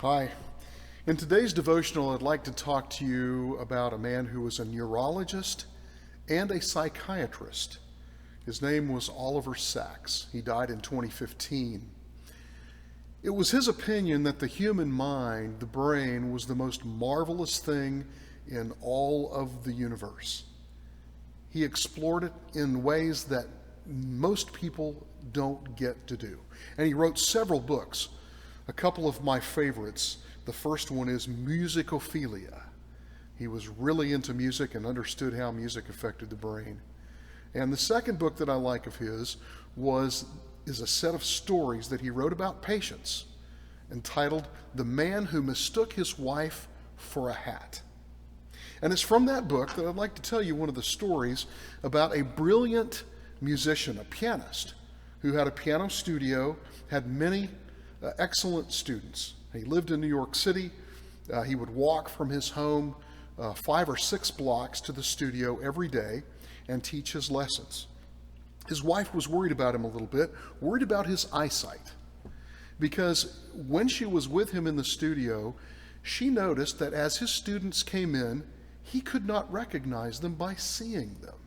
Hi. In today's devotional, I'd like to talk to you about a man who was a neurologist and a psychiatrist. His name was Oliver Sacks. He died in 2015. It was his opinion that the human mind, the brain, was the most marvelous thing in all of the universe. He explored it in ways that most people don't get to do. And he wrote several books. A couple of my favorites. The first one is Musicophilia. He was really into music and understood how music affected the brain. And the second book that I like of his is a set of stories that he wrote about patients entitled The Man Who Mistook His Wife for a Hat. And it's from that book that I'd like to tell you one of the stories about a brilliant musician, a pianist, who had a piano studio, had many excellent students. He lived in New York City. He would walk from his home 5 or 6 blocks to the studio every day and teach his lessons. His wife was worried about him a little bit, worried about his eyesight, because when she was with him in the studio, she noticed that as his students came in, he could not recognize them by seeing them.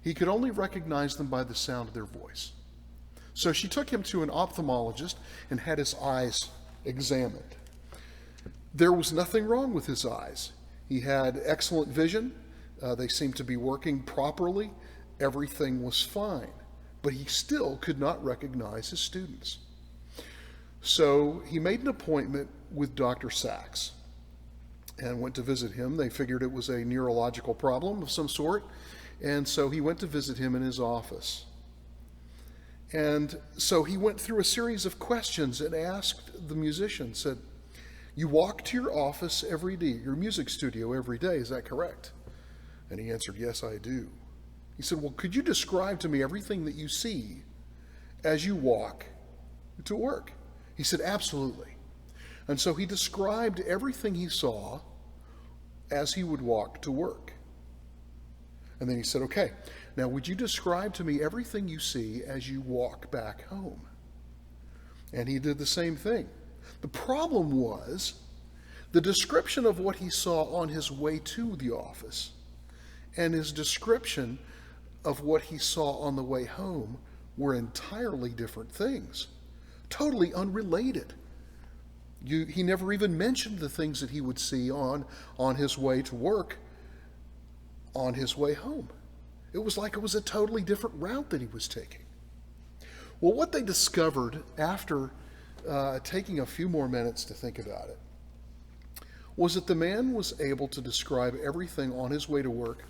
He could only recognize them by the sound of their voice. So she took him to an ophthalmologist and had his eyes examined. There was nothing wrong with his eyes. He had excellent vision. They seemed to be working properly. Everything was fine. But he still could not recognize his students. So he made an appointment with Dr. Sacks and went to visit him. They figured it was a neurological problem of some sort. And so he went to visit him in his office. And so he went through a series of questions and asked the musician, said, "You walk to your office every day, your music studio every day, is that correct?" And he answered, "Yes, I do." He said, "Well, could you describe to me everything that you see as you walk to work?" He said, "Absolutely." And so he described everything he saw as he would walk to work. And then he said, "Okay, now would you describe to me everything you see as you walk back home?" And he did the same thing. The problem was the description of what he saw on his way to the office and his description of what he saw on the way home were entirely different things, totally unrelated. He never even mentioned the things that he would see on his way to work on his way home. It was like it was a totally different route that he was taking. Well, what they discovered after taking a few more minutes to think about it was that the man was able to describe everything on his way to work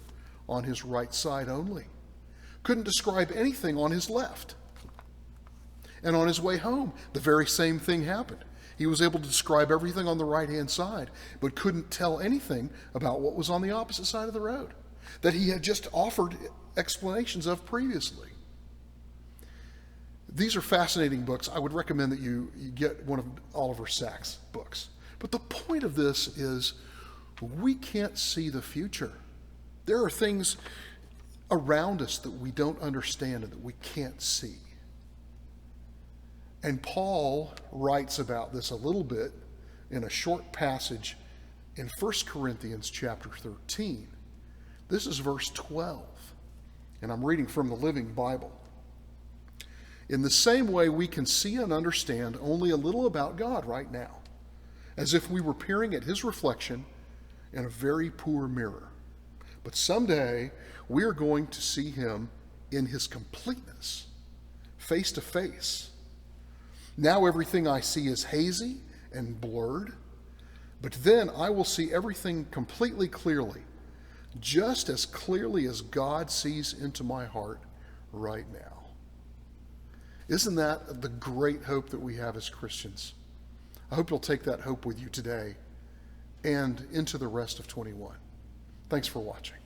on his right side only. Couldn't describe anything on his left. And on his way home, the very same thing happened. He was able to describe everything on the right-hand side, but couldn't tell anything about what was on the opposite side of the road that he had just offered explanations of previously. These are fascinating books. I would recommend that you get one of Oliver Sacks' books. But the point of this is we can't see the future. There are things around us that we don't understand and that we can't see. And Paul writes about this a little bit in a short passage in 1 Corinthians chapter 13. This is verse 12, and I'm reading from the Living Bible. "In the same way, we can see and understand only a little about God right now, as if we were peering at his reflection in a very poor mirror. But someday, we are going to see him in his completeness, face to face. Now everything I see is hazy and blurred, but then I will see everything completely clearly, just as clearly as God sees into my heart right now." Isn't that the great hope that we have as Christians? I hope you'll take that hope with you today and into the rest of 21. Thanks for watching.